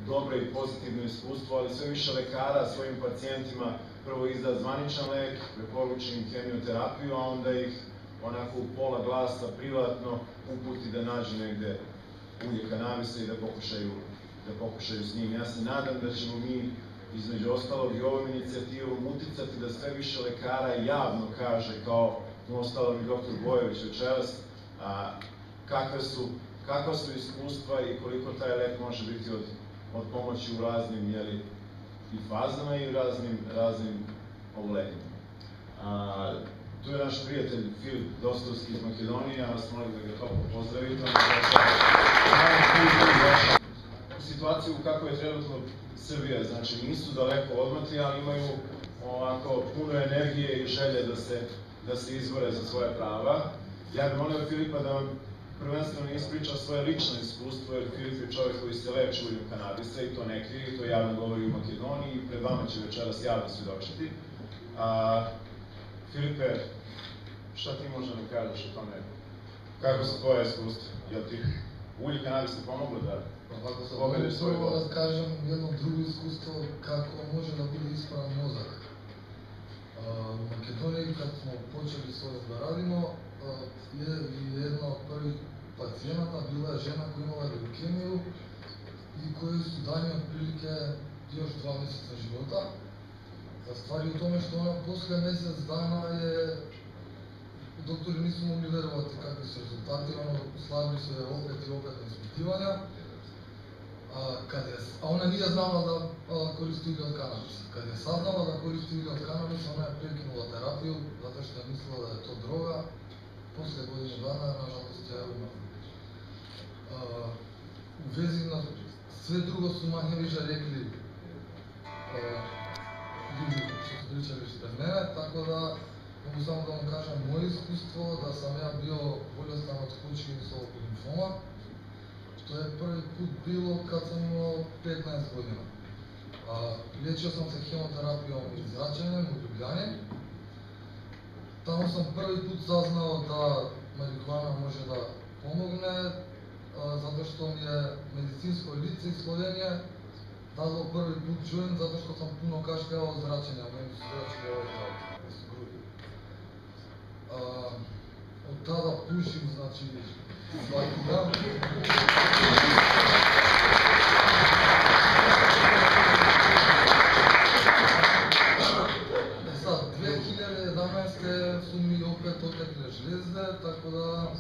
dobro i pozitivno iskustvo, ali sve više lekara svojim pacijentima prvo izda zvaničan lek, preporuči im hemioterapiju, a onda ih onako u pola glasa privatno uputi da nađu negde ulje kanabisa i da pokušaju s njim. Ja se nadam da ćemo mi između ostalog i ovom inicijativom uticati da sve više lekara javno kaže, kao uostalom i dr. Bojović večeras, kakva su iskustva i koliko taj lek može biti od pomoći u raznim i fazama i u raznim obolenjima. Tu je naš prijatelj Filip Dostovski iz Makedonije, ja vas molim da ga toplo pozdravite. U situaciju kako je trenutno Srbija, znači nisu daleko odmakli, ali imaju ovako puno energije i želje da se izbore za svoje prava. Ja bih molio Filipa da vam prvenstveno ispriča svoje lično iskustvo, jer Filip je čovjek koji se leči uljem kanabisa i to ne krije, to javno govori u Makedoniji i pred vama će večeras javno svedočiti. Filipe, šta ti možeš da mi kažeš o tome? Kako su tvoje iskustva? Jel ti ulje kanabisa pomoglo da pobediš svoj Prvo da kažem jedno drugo iskustvo kako može da bude ispravan mozak. U Makedoniji kad smo počeli svoje da radimo, jedna od prvih pacijenata bila je žena koja imala leukemiju i kojoj su dani otprilike još 2 meseca života. Stvari u tome što ona posle mesec dana je doktori nisu mogli verovati kakvi su rezultati, slavili su je opet i opet na ispitivanja. A ona nije znala da koristi ulje od kanabisa. Kad je saznala da koristi ulje od kanabisa, ona je prekinula terapiju, zato što je mislila da je to droga. Posle godinu dana, nažalost, je umrla. U vezi na sve drugo su manje više rekli ljudi što su pričali ispred mene, tako da mogu samo da vam kažem moje iskustvo, da sam ja bio bolestan od Hodgkinsovog limfoma, što je prvi put bilo kad sam imao 15 godina. Liječio sam se hemoterapijom i zračenjem u Ljubljani. Tamo sam prvi put saznao da marihuana može da pomogne, zato što mi je medicinsko lice iz Slovenije dalo prvi put joint, zato što sam puno kašljao od zračenja, meni su zračili ovaj grad, su grudi. Od tada pušim, znači, svaki dan. Sad, 2011. su mi opet otekle žlezde, tako da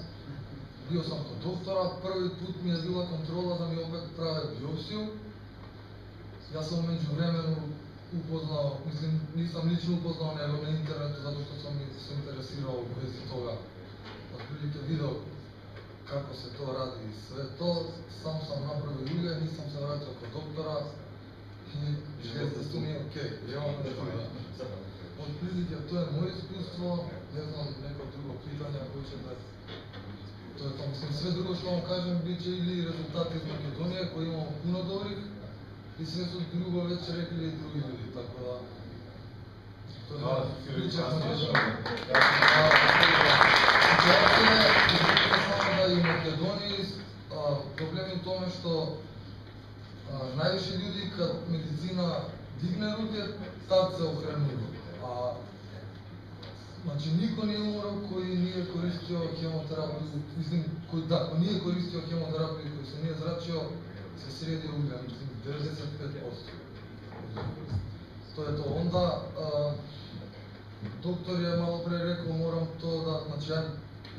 bio sam kod doktora. Prvi put mi je bila kontrola da mi opet prave biopsiju. Ja sam umeđu vremenu upoznao, mislim, nisam lično upoznao, nego na internetu, zato što sam se interesirao u vezi toga. Otprilike video kako se to radi i sve to. Sam napravio ulje, nisam se vratio kod doktora i žlezde su mi okej. Otprilike, to je moje iskustvo, ne znam neko drugo pitanje ako će da... To je to, mislim, sve drugo što vam kažem, bit će ili rezultati iz Makedonije koji imamo puno dobrih, i sve su drugo već rekli i drugi ljudi, tako da... Hvala, Filip, nastaviš. Situacija je samo da i u Makedoniji problem je u tome što najviše ljudi kad medicina digne ruke, tad se okrenuju. Znači, niko nije umro koji nije koristio hemoterapiju, mislim, ko nije koristio hemoterapiju, koji se nije zračio, se sredio ulja, mislim, 95%. To je to. Onda, doktor je malo pre rekao, moram to da, znači ja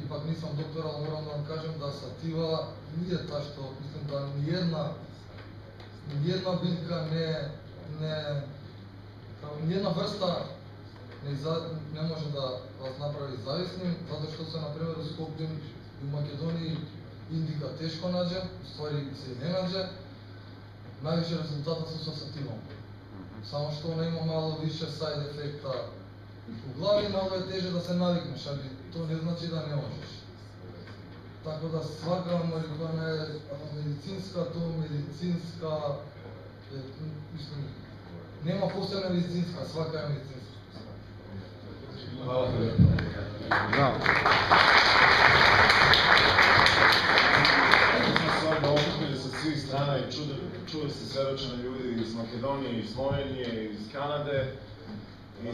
ipak nisam doktor, ali moram da vam kažem da sativa nije ta što, mislim da nijedna biljka nijedna vrsta ne može da vas napravi zavisnim, zato što se, na primjer, u Skopju i u Makedoniji indika teško nađe, u stvari se i ne nađe. Najviše rezultata su sa sativom. Samo što ona ima malo više side efekta u glavi, malo je teže da se navikneš, ali to ne znači da ne možeš. Tako da svaka marihuana je medicinska, mislim, nema posebna medicinska, svaka je medicinska. Hvala. Bravo. Mi smo se ovdje okupili sa svih strana i čuli ste svedočene ljudi iz Makedonije, iz Slovenije, iz Kanade,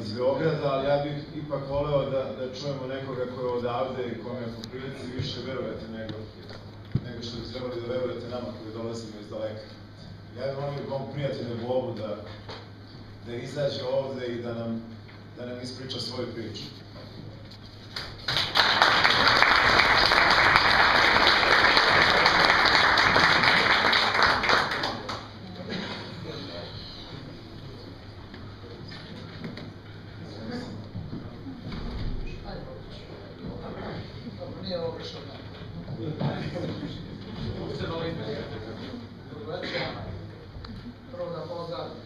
iz Beograda, ali ja bih ipak voleo da čujemo nekoga ko je odavde i kome po prilici više verujete nego što bi trebali da verujete nama koji dolazimo iz daleka. Ja bih molio mom prijatelju Bobu da izađe ovde i da nam ispriča svoju priču. Prvo da pozdravim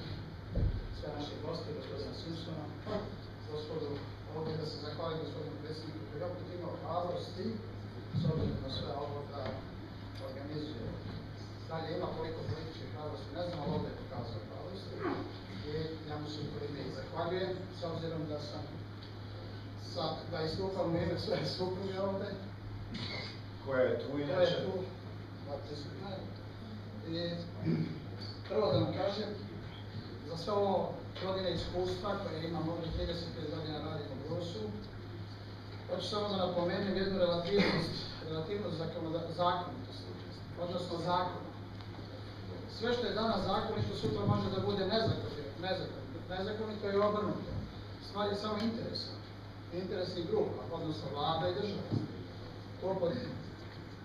sve naše goste, gospodina Simpsona, gospodu ovdje, da se zahvalim gospodinu predsjedniku koji je opet imao hrabrosti, s obzirom na sve ovo da organizuje. Dalje ima koliko političke hrabrosti, ne znam, ali ovdje je pokazao hrabrosti i ja mu se u to ime i zahvaljujem, s obzirom da sam da istupam u ime svoje supruge ovdje. Koja je tu inače? Prvo da vam kažem, za sve ovo godine iskustva koje imam ovdje 35 godina radim u Brusu, hoću samo da napomenem jednu relativnost zakonitosti, odnosno zakona. Sve što je danas zakonito, sutra može da bude nezakonito i obrnuto. Stvar je samo interesnih grupa, odnosno vlada i država. To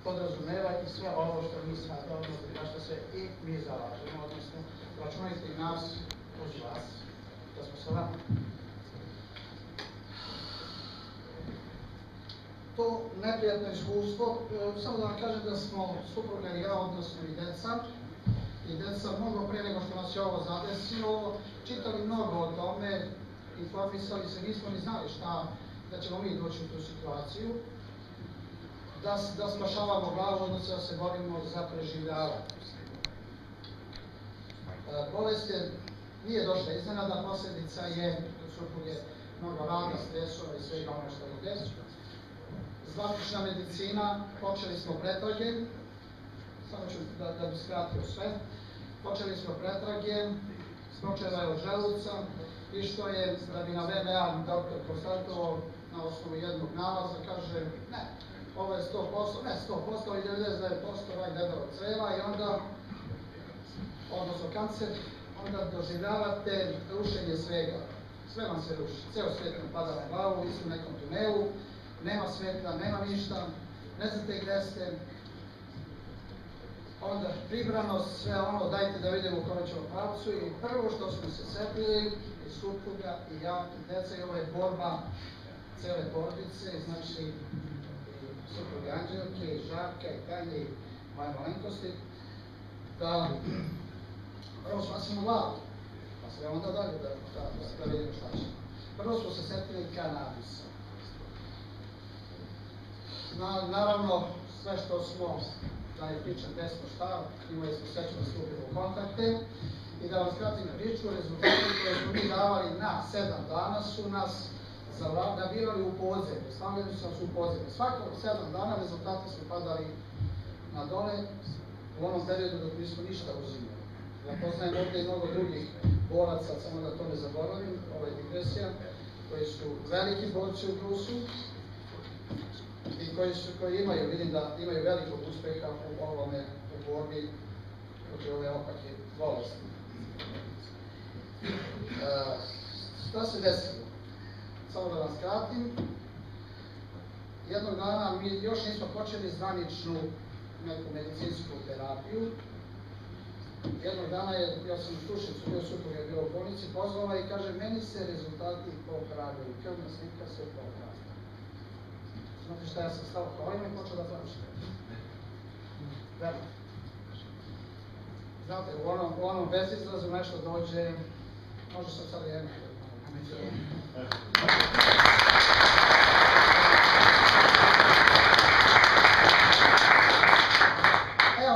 podrazumeva i sve ovo što mi sad odnosno na što se i mi zalažemo, odnosno računajte i nas uz vas, da smo sa vama. To neprijatno iskustvo, samo da vam kažem da smo supruga i ja, odnosno i deca mnogo pre nego što nas je ovo zadesilo, čitali mnogo o tome, informisali se, nismo ni znali da ćemo mi doći u tu situaciju, da spašavamo glavu, odnosno da se borimo za preživljavanje. Bolest nije došla iznenada, posljedica je supruge mnogo rada, stresova i svega ono što ide. Zvatična medicina, počeli smo pretrage, samo ću da bi skratio sve, počeli smo pretrage, spočela je od želuca i što je, da bi na VMA doktor konstatovao na osnovu jednog nalaza, kaže ne, ovo je 100%, ne 100%, ali 99% rak debelog creva i onda, odnosno kancer, onda doživljavate rušenje svega. Sve vam se ruši, ceo svijet vam pada na glavu, vi ste u nekom tunelu, nema svetla, nema ništa, ne znate gde ste. Onda pribranost, sve ono, dajte da vidimo u kome ćemo pravcu i prvo što smo se setili, i supruga, i ja, i deca, i ovo je borba cele porodice, znači supruge Anđelke, i Žarka, i Tanje, i moje malenkosti, da prvo spasimo glavu, pa sve onda dalje da vidimo šta ćemo. Prvo smo se setili kanabisa. Naravno, sve što smo, da ne pričam desno šta, imali smo srećno da stupimo u kontakte i da vam skratim priču, rezultati koje smo mi davali na 7 dana su nas nabirali u podzemlje, stavljali su nas u podzemlje. Svako 7 dana rezultati su padali na dole u onom periodu dok nismo ništa uzimali. Ja poznajem ovdje i mnogo drugih boraca, samo da to ne zaboravim, ovo je digresija, koji su veliki borci u Brusu i koji imaju, vidim da imaju velikog uspeha u borbi protiv ove opake bolesti. Šta se desilo? Samo da vam skratim. Jednog dana mi još nismo počeli zvaničnu neku medicinsku terapiju. Jednog dana ja sam u Kruševcu, bio supruga je bila u bolnici, pozvala i kaže, meni se rezultati popravljaju, krvna slika se popravlja. Znate šta, ja sam stao kolima i počeo da plačem. Znate, u onom bezizrazu nešto dođe, može sam sad jedno.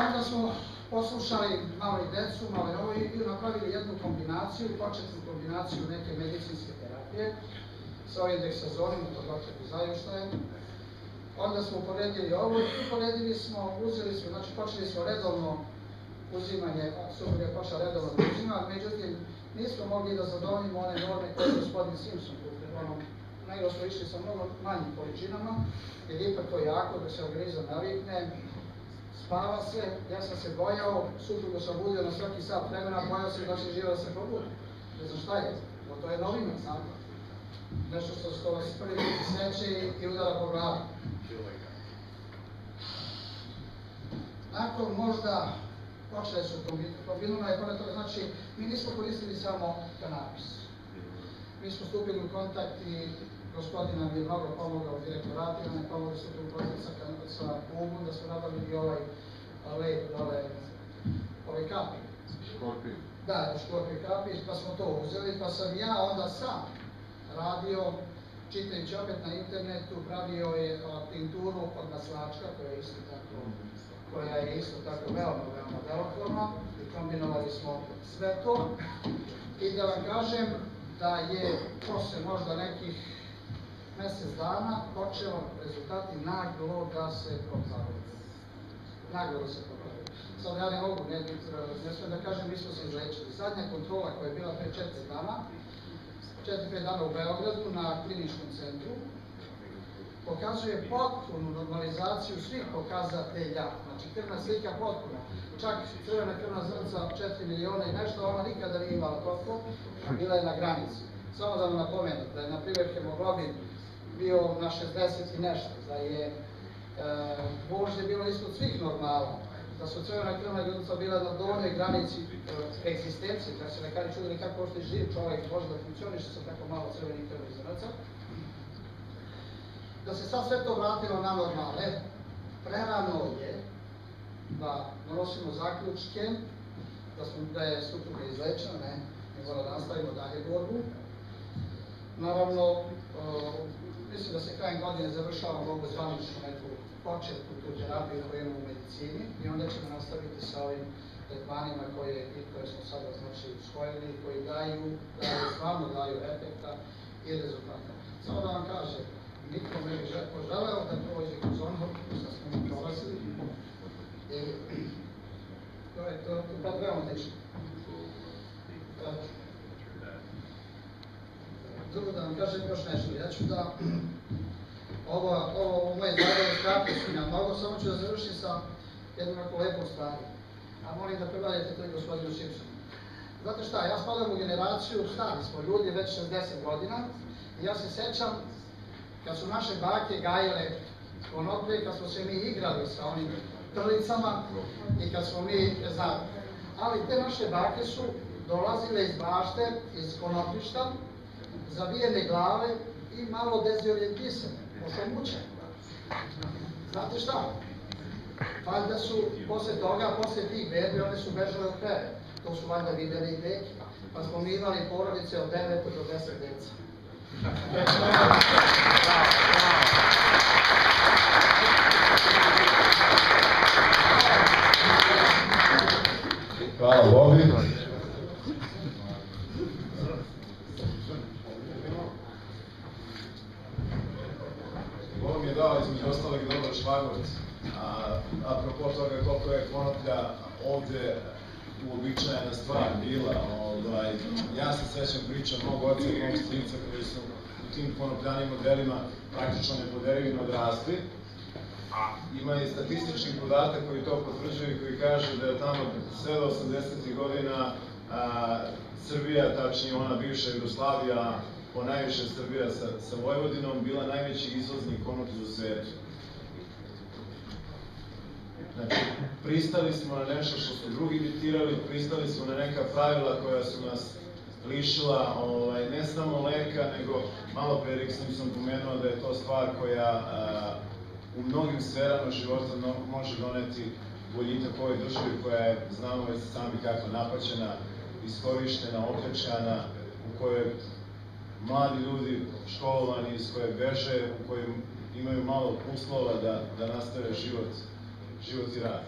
Onda smo poslušali malo i decu, malo i ovo i napravili jednu kombinaciju, početnu kombinaciju neke medicinske terapije sa ovim deksazonom, to doktori znaju šta je. Onda smo uporedili ovo i uporedili smo, uzeli smo, znači počeli smo redovno uzimanje, suprug je počela redovno da uzima, međutim, nismo mogli da zadovoljimo one norme koje je gospodin Simpson kupio. Nego smo išli sa mnogo manjim količinama, jer ipak to jako, da se organizam navikne, spava se, ja sam se bojao, suprugu sam budio na svaki sat vremena, bojao se da će živa da se probudi. Ne znam šta je, to je novina, znate. Nešto što vas prvi put sreće i udara po glavi. Nakon možda počele su kombinuma i pored toga, znači mi nismo koristili samo kanabis. Mi smo stupili u kontakt i gospodin nam je mnogo pomogao u direktorati, nam je pomogao stupili u kontakt sa Bugom, da smo nabavili i ovaj led dole, ove kapi. Škorpij. Da, škorpij kapi, pa smo to uzeli, pa sam ja onda sam radio, čitajući opet na internetu, pravio je tinturu od maslačka, koja je isto tako veoma delotvorna i kombinovali smo sve to. I da vam kažem da je posle možda nekih mesec dana počeo rezultati naglo da se popravljaju. Naglo da se popravljaju. Sad ja ne mogu, ne smijem da kažem, mi smo se izlečili. Zadnja kontrola koja je bila pre 4-5 dana u Beogradu na kliničkom centru, pokazuje potpunu normalizaciju svih pokazatelja. Znači, krvna slika potpuno. Čak crvena krvna zrnca 4 miliona i nešto, ona nikada nije imala toliko, bila je na granici. Samo da vam napomenem da je, na primjer, hemoglobin bio na 60 i nešto, da je Božje bilo ispod svih normala, da su crvena krvna zrnca bila na donjoj granici egzistencije, kad se lekari čudili kako uopšte živ čovjek može da funkcioniše sa tako malo crvenih krvnih zrnaca. Da se sad sve to vratilo na normale, prerano je da donosimo zaključke, da je supruga izlečena, ne mora da nastavimo dalje borbu. Naravno, mislim da se krajem godine završavamo ovu zvaničnu neku početnu tu terapiju koju imamo u medicini i onda ćemo nastaviti sa ovim tretmanima koje smo sada usvojili, koji stvarno daju efekta i rezultata. Samo da vam kažem, niko me bi poželeo da prođe kroz ono što smo mi prolazili. To je veoma teško. Drugo da vam kažem još nešto. Ja ću da ovo moje izlaganje skratiti na mnogo, samo ću da završim sa jednom ako lepom stvari. A molim da prevaljate to i gospodinu Simpsonu. Znate šta, ja spadam u generaciju, stari smo ljudi, već 60 godina, i ja se sećam kad su naše bake gajile konoplje, kad smo se mi igrali sa onim trlicama i kad smo mi, znali. Ali te naše bake su dolazile iz bašte, iz konopljišta, zavijene glave i malo dezorijentisane, pošomućene. Znate šta? Valjda su posle toga, posle tih berbi, one su bežale od kreve. To su valjda videli i deki. Pa smo mi imali porodice od 9 do 10 deca. Hvala Bobi. Bob mi je dao između ostalog i dobar šlagvort. Apropo toga koliko je konoplja ovde uobičajena stvar bila. Ja se sećam priča mog oca i mog strica koji su u tim konopljanim modelima praktično nepoderivino odrasli. A ima i statistički podatak koji to potvrđuje i koji kaže da je tamo sve do 80. godina Srbija, tačnije ona bivša Jugoslavija, ponajviše Srbija sa Vojvodinom, bila najveći izvoznik konoplje u svetu. Znači, pristali smo na nešto što su drugi diktirali, pristali smo na neka pravila koja su nas lišila ne samo leka, nego malo pre Erik Simpson pomenuo da je to stvar koja u mnogim sferama života može doneti boljitak ovoj državi koja je, znamo već sami kako, napaćena, iskorištena, opljačkana, u kojoj mladi ljudi školovani iz koje beže, u kojoj imaju malo uslova da nastave život i rad.